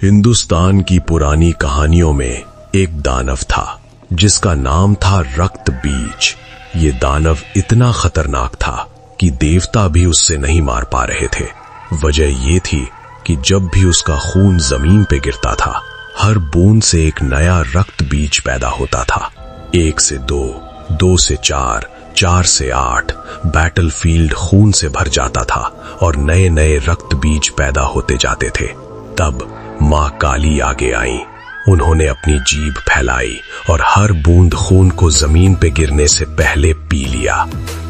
हिंदुस्तान की पुरानी कहानियों में एक दानव था जिसका नाम था रक्त बीज। ये दानव इतना खतरनाक था कि देवता भी उससे नहीं मार पा रहे थे। वजह ये थी कि जब भी उसका खून जमीन पे गिरता था, हर बूंद से एक नया रक्त बीज पैदा होता था। 1 से 2, 2 से 4, 4 से 8 बैटलफील्ड खून से भर जाता था और नए नए रक्त बीज पैदा होते जाते थे। तब माँ काली आगे आई। उन्होंने अपनी जीभ फैलाई और हर बूंद खून को जमीन पे गिरने से पहले पी लिया।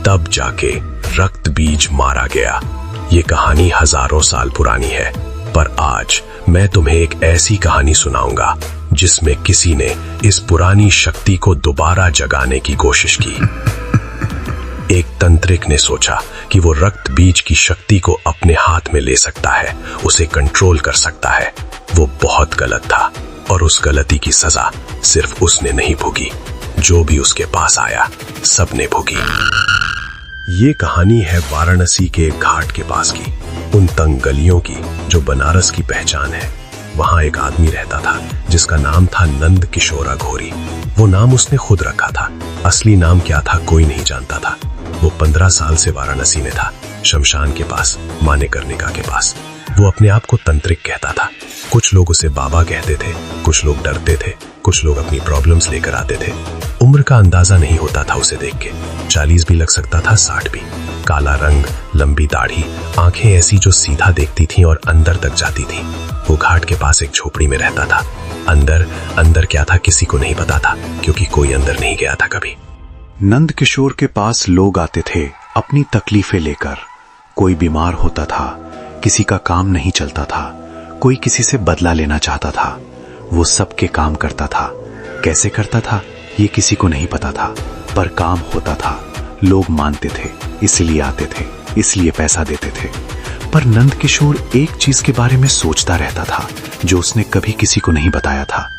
तब जाके रक्त बीज मारा गया। ये कहानी हजारों साल पुरानी है, पर आज मैं तुम्हें एक ऐसी कहानी सुनाऊंगा जिसमें किसी ने इस पुरानी शक्ति को दोबारा जगाने की कोशिश की। एक तांत्रिक ने सोचा कि वो रक्त बीज की शक्ति को अपने हाथ में ले सकता है, उसे कंट्रोल कर सकता है। वो बहुत गलत था और उस गलती की सजा सिर्फ उसने नहीं भोगी, जो भी उसके पास आया सबने भोगी। ये कहानी है वाराणसी के एक घाट के पास की, उन तंग गलियों की जो बनारस की पहचान है। वहां एक आदमी रहता था जिसका नाम था नंद किशोर अघोरी। वो नाम उसने खुद रखा था। असली नाम क्या था कोई नहीं जानता था। वो 15 साल से वाराणसी में था, शमशान के पास, माने कर्णिका के पास। वो अपने आप को तांत्रिक कहता था। कुछ लोग उसे बाबा कहते थे, कुछ लोग डरते थे, कुछ लोग अपनी प्रॉब्लम्स लेकर आते थे। उम्र का अंदाजा नहीं होता था उसे देख के। 40 भी लग सकता था, 60 भी। काला रंग, लंबी दाढ़ी, आंखें ऐसी जो सीधा देखती थीं और अंदर तक जाती थीं। वो घाट के पास एक झोपड़ी में रहता था। अंदर क्या था किसी को नहीं पता था, क्योंकि कोई अंदर नहीं गया था कभी। नंद किशोर के पास लोग आते थे अपनी तकलीफें लेकर। कोई बीमार होता था, किसी का काम नहीं चलता था, कोई किसी से बदला लेना चाहता था। वो सबके काम करता था। कैसे करता था ये किसी को नहीं पता था, पर काम होता था। लोग मानते थे, इसलिए आते थे, इसलिए पैसा देते थे। पर नंद किशोर एक चीज के बारे में सोचता रहता था जो उसने कभी किसी को नहीं बताया था।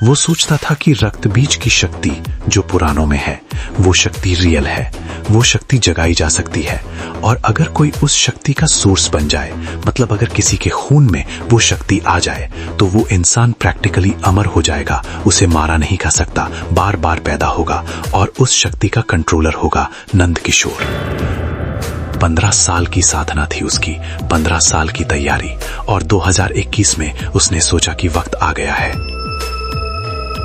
वो सोचता था कि रक्त बीज की शक्ति जो पुराणों में है, वो शक्ति रियल है, वो शक्ति जगाई जा सकती है। और अगर कोई उस शक्ति का सोर्स बन जाए, मतलब अगर किसी के खून में वो शक्ति आ जाए, तो वो इंसान प्रैक्टिकली अमर हो जाएगा। उसे मारा नहीं जा सकता, बार बार पैदा होगा और उस शक्ति का कंट्रोलर होगा नंद किशोर। 15 साल की साधना थी उसकी, 15 साल की तैयारी, और 2021 में उसने सोचा कि वक्त आ गया है।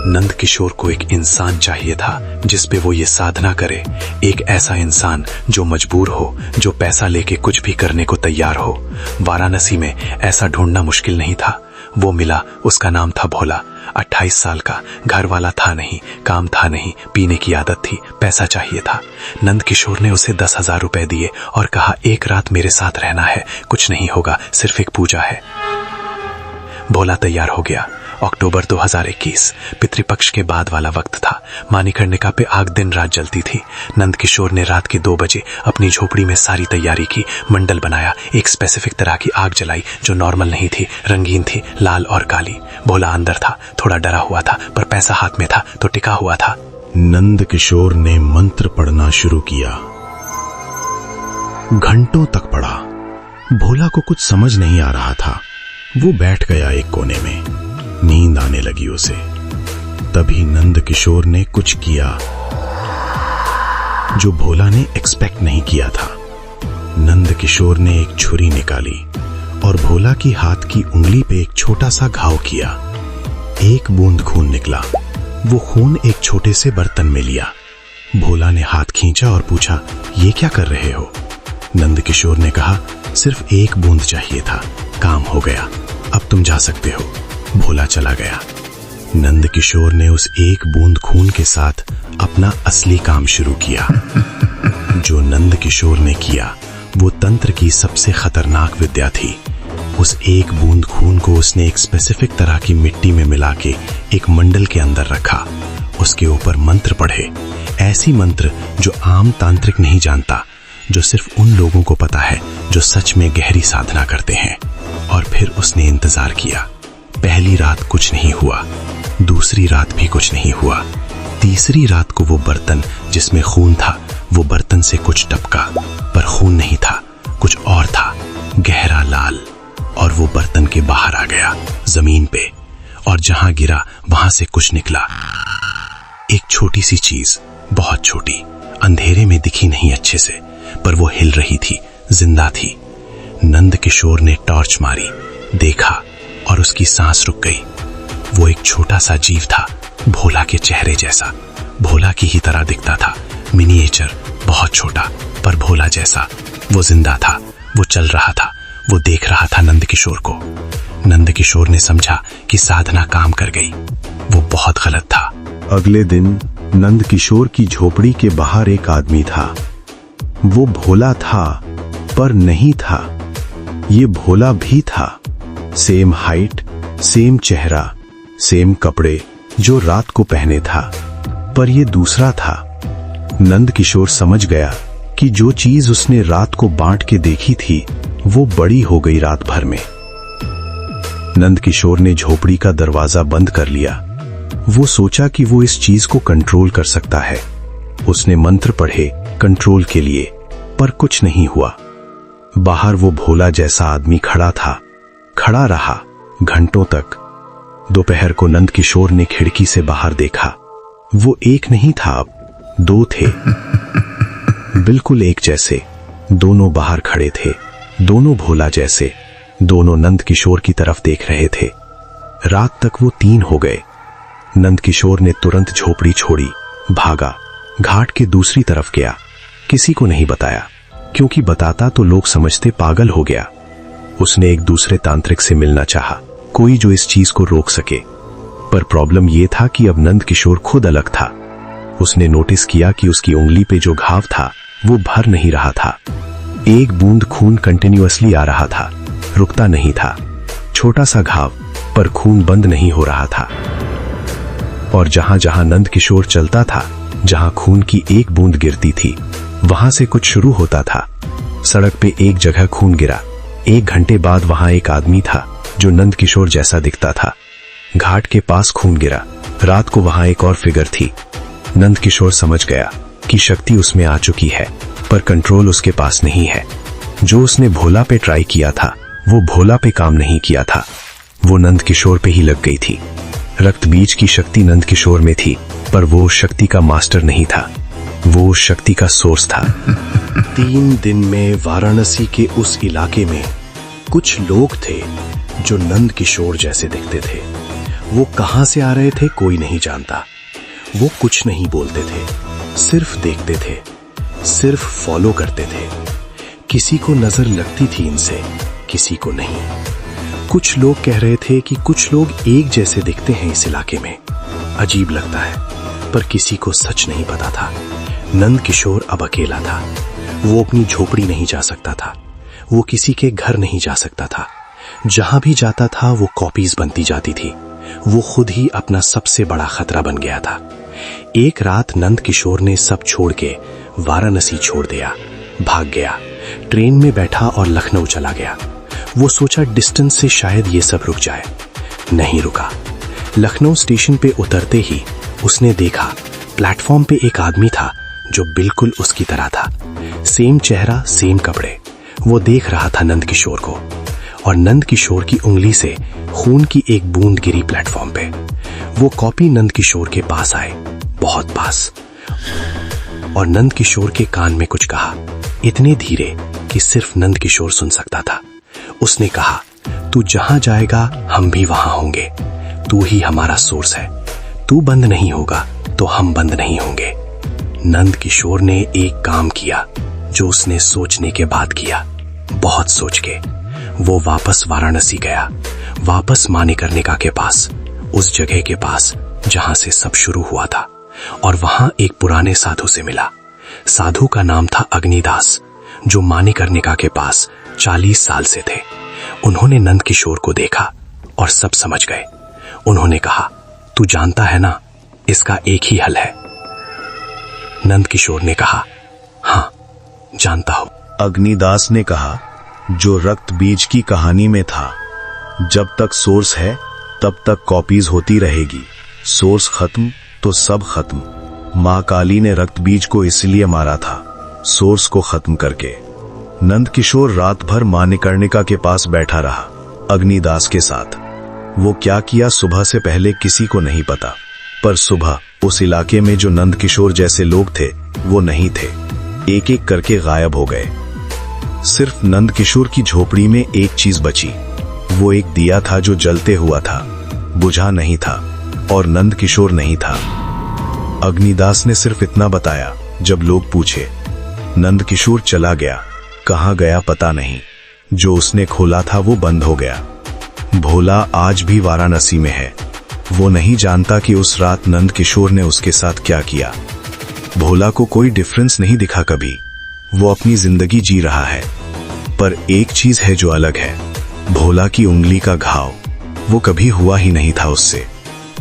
नंद किशोर को एक इंसान चाहिए था जिस पे वो ये साधना करे। एक ऐसा इंसान जो मजबूर हो, जो पैसा लेके कुछ भी करने को तैयार हो। वाराणसी में ऐसा ढूंढना मुश्किल नहीं था। वो मिला, उसका नाम था भोला। 28 साल का, घर वाला था नहीं, काम था नहीं, पीने की आदत थी, पैसा चाहिए था। नंद किशोर ने उसे 10,000 रुपए दिए और कहा, एक रात मेरे साथ रहना है, कुछ नहीं होगा, सिर्फ एक पूजा है। भोला तैयार हो गया। अक्टूबर 2021, पितृपक्ष के बाद वाला वक्त था। मानिकर्णिका पे आग दिन रात जलती थी। नंद किशोर ने रात के 2 बजे अपनी झोपड़ी में सारी तैयारी की, मंडल बनाया, एक स्पेसिफिक तरह की आग जलाई जो नॉर्मल नहीं थी, रंगीन थी, लाल और काली। भोला अंदर था, थोड़ा डरा हुआ था, पर पैसा हाथ में था तो टिका हुआ था। नंद किशोर ने मंत्र पढ़ना शुरू किया। घंटों तक पढ़ा। भोला को कुछ समझ नहीं आ रहा था। वो बैठ गया एक कोने में, नींद आने लगी उसे। तभी नंद किशोर ने कुछ किया जो भोला ने एक्सपेक्ट नहीं किया था। नंद किशोर ने एक छुरी निकाली और भोला की हाथ की उंगली पे एक छोटा सा घाव किया। 1 बूंद खून निकला। वो खून एक छोटे से बर्तन में लिया। भोला ने हाथ खींचा और पूछा, ये क्या कर रहे हो? नंद किशोर ने कहा, सिर्फ 1 बूंद चाहिए था, काम हो गया, अब तुम जा सकते हो। भोला चला गया। नंद किशोर ने उस 1 बूंद खून के साथ अपना असली काम शुरू किया। जो नंद किशोर ने किया वो तंत्र की सबसे खतरनाक विद्या थी। उस 1 बूंद खून को उसने एक स्पेसिफिक तरह की मिट्टी में मिला के एक मंडल के अंदर रखा। उसके ऊपर मंत्र पढ़े, ऐसी मंत्र जो आम तांत्रिक नहीं जानता, जो सिर्फ उन लोगों को पता है जो सच में गहरी साधना करते हैं। और फिर उसने इंतजार किया। पहली रात कुछ नहीं हुआ, दूसरी रात भी कुछ नहीं हुआ, तीसरी रात को वो बर्तन जिसमें खून था, वो बर्तन से कुछ टपका, पर खून नहीं था, कुछ और था, गहरा लाल। और वो बर्तन के बाहर आ गया, जमीन पे, और जहां गिरा वहां से कुछ निकला। एक छोटी सी चीज, बहुत छोटी, अंधेरे में दिखी नहीं अच्छे से, पर वो हिल रही थी, जिंदा थी। नंद किशोर ने टॉर्च मारी, देखा, और उसकी सांस रुक गई। वो एक छोटा सा जीव था, भोला के चेहरे जैसा, भोला की ही तरह दिखता था, मिनिएचर, बहुत छोटा पर भोला जैसा। वो जिंदा था, वो चल रहा था, वो देख रहा था नंद किशोर को। नंद किशोर ने समझा कि साधना काम कर गई। वो बहुत गलत था। अगले दिन नंद किशोर की झोपड़ी के बाहर एक आदमी था। वो भोला था पर नहीं था, ये भोला भी था। सेम हाइट, सेम चेहरा, सेम कपड़े जो रात को पहने था, पर ये दूसरा था। नंद किशोर समझ गया कि जो चीज उसने रात को बांट के देखी थी वो बड़ी हो गई रात भर में। नंद किशोर ने झोपड़ी का दरवाजा बंद कर लिया। वो सोचा कि वो इस चीज को कंट्रोल कर सकता है। उसने मंत्र पढ़े कंट्रोल के लिए, पर कुछ नहीं हुआ। बाहर वो भोला जैसा आदमी खड़ा था, खड़ा रहा घंटों तक। दोपहर को नंद किशोर ने खिड़की से बाहर देखा। वो एक नहीं था, अब दो थे, बिल्कुल एक जैसे। दोनों बाहर खड़े थे, दोनों भोला जैसे, दोनों नंद किशोर की तरफ देख रहे थे। रात तक वो 3 हो गए। नंद किशोर ने तुरंत झोपड़ी छोड़ी, भागा, घाट के दूसरी तरफ गया। किसी को नहीं बताया, क्योंकि बताता तो लोग समझते पागल हो गया। उसने एक दूसरे तांत्रिक से मिलना चाहा, कोई जो इस चीज को रोक सके। पर प्रॉब्लम यह था कि अब नंद किशोर खुद अलग था। उसने नोटिस किया कि उसकी उंगली पे जो घाव था वो भर नहीं रहा था। एक बूंद खून कंटिन्यूअसली आ रहा था, रुकता नहीं था। छोटा सा घाव, पर खून बंद नहीं हो रहा था। और जहां जहां नंद किशोर चलता था, जहां खून की एक बूंद गिरती थी, वहां से कुछ शुरू होता था। सड़क पे एक जगह खून गिरा। 1 घंटे बाद वहां एक आदमी था जो नंद किशोर जैसा दिखता था। घाट के पास खून गिरा। रात को वहां एक और फिगर थी। नंद किशोर समझ गया कि शक्ति उसमें आ चुकी है, पर कंट्रोल उसके पास नहीं है। जो उसने भोला पे ट्राई किया था, वो भोला पे काम नहीं किया था, वो नंद किशोर पे ही लग गई थी। रक्त बीज की शक्ति नंद किशोर में थी, पर वो शक्ति का मास्टर नहीं था, वो शक्ति का सोर्स था। 3 दिन में वाराणसी के उस इलाके में कुछ लोग थे जो नंद किशोर जैसे दिखते थे। वो कहां से आ रहे थे कोई नहीं जानता। वो कुछ नहीं बोलते थे, सिर्फ देखते थे, सिर्फ फॉलो करते थे। किसी को नजर लगती थी इनसे, किसी को नहीं। कुछ लोग कह रहे थे कि कुछ लोग एक जैसे दिखते हैं इस इलाके में। अजीब लगता है, पर किसी को सच नहीं पता था। नंद किशोर अब अकेला था। वो अपनी झोपड़ी नहीं जा सकता था, वो किसी के घर नहीं जा सकता था। जहां भी जाता था वो कॉपीज बनती जाती थी। वो खुद ही अपना सबसे बड़ा खतरा बन गया था। एक रात नंद किशोर ने सब छोड़ के वाराणसी छोड़ दिया, भाग गया। ट्रेन में बैठा और लखनऊ चला गया। वो सोचा डिस्टेंस से शायद ये सब रुक जाए, नहीं रुका। लखनऊ स्टेशन पे उतरते ही उसने देखा प्लेटफॉर्म पे एक आदमी था जो बिल्कुल उसकी तरह था। सेम चेहरा, सेम कपड़े। वो देख रहा था नंद किशोर को, और नंद किशोर की उंगली से खून की एक बूंद गिरी प्लेटफॉर्म पे। वो कॉपी नंद किशोर के पास आए, बहुत पास, और नंद किशोर के कान में कुछ कहा, इतने धीरे कि सिर्फ नंद किशोर सुन सकता था। उसने कहा, तू जहां जाएगा हम भी वहां होंगे। तू ही हमारा सोर्स है। तू बंद नहीं होगा तो हम बंद नहीं होंगे। नंद किशोर ने एक काम किया जो उसने सोचने के बाद किया, बहुत सोच के। वो वापस वाराणसी गया, वापस मानिकर्णिका के पास, उस जगह के पास जहां से सब शुरू हुआ था, और वहां एक पुराने साधु से मिला। साधु का नाम था अग्निदास, जो मानिकर्णिका के पास 40 साल से थे। उन्होंने नंद किशोर को देखा और सब समझ गए। उन्होंने कहा, तू जानता है ना, इसका एक ही हल है। नंद किशोर ने कहा, हाँ जानता हूं। अग्निदास ने कहा, जो रक्त बीज की कहानी में था, जब तक सोर्स है तब तक कॉपीज होती रहेगी। सोर्स खत्म तो सब खत्म। मां काली ने रक्त बीज को इसलिए मारा था, सोर्स को खत्म करके। नंद किशोर रात भर मानिकर्णिका के पास बैठा रहा। अग्निदास के साथ। वो क्या किया सुबह से पहले किसी को नहीं पता, पर सुबह उस इलाके में जो नंदकिशोर जैसे लोग थे वो नहीं थे, एक एक करके गायब हो गए। सिर्फ नंदकिशोर की झोपड़ी में एक चीज बची, वो एक दिया था जो जलते हुआ था, बुझा नहीं था और नंदकिशोर नहीं था। अग्निदास ने सिर्फ इतना बताया। जब लोग पूछे, नंदकिशोर चला गया, कहाँ गया पता नहीं, जो उसने खोला था वो बंद हो गया। भोला आज भी वाराणसी में है। वो नहीं जानता कि उस रात नंदकिशोर ने उसके साथ क्या किया। भोला को कोई डिफरेंस नहीं दिखा कभी, वो अपनी जिंदगी जी रहा है। पर एक चीज है जो अलग है, भोला की उंगली का घाव, वो कभी हुआ ही नहीं था उससे,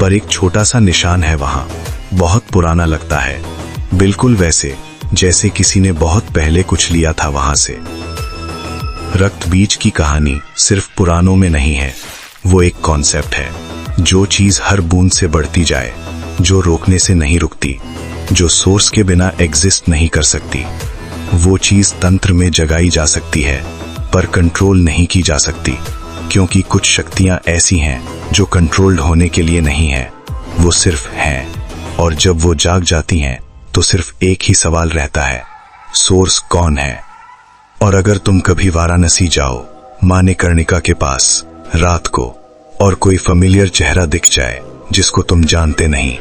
पर एक छोटा सा निशान है वहां, बहुत पुराना लगता है, बिल्कुल वैसे जैसे किसी ने बहुत पहले कुछ लिया था वहां से। रक्त बीज की कहानी सिर्फ पुराणों में नहीं है, वो एक कॉन्सेप्ट है। जो चीज हर बूंद से बढ़ती जाए, जो रोकने से नहीं रुकती, जो सोर्स के बिना एग्जिस्ट नहीं कर सकती, वो चीज तंत्र में जगाई जा सकती है पर कंट्रोल नहीं की जा सकती, क्योंकि कुछ शक्तियां ऐसी हैं जो कंट्रोल्ड होने के लिए नहीं है, वो सिर्फ हैं। और जब वो जाग जाती हैं तो सिर्फ एक ही सवाल रहता है, सोर्स कौन है। और अगर तुम कभी वाराणसी जाओ मणिकर्णिका के पास रात को, और कोई फेमिलियर चेहरा दिख जाए जिसको तुम जानते नहीं,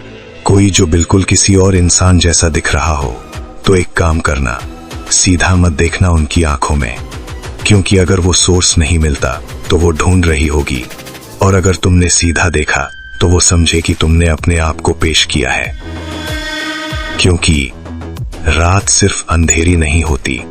कोई जो बिल्कुल किसी और इंसान जैसा दिख रहा हो, तो एक काम करना, सीधा मत देखना उनकी आंखों में, क्योंकि अगर वो सोर्स नहीं मिलता तो वो ढूंढ रही होगी, और अगर तुमने सीधा देखा तो वो समझे कि तुमने अपने आप को पेश किया है। क्योंकि रात सिर्फ अंधेरी नहीं होती,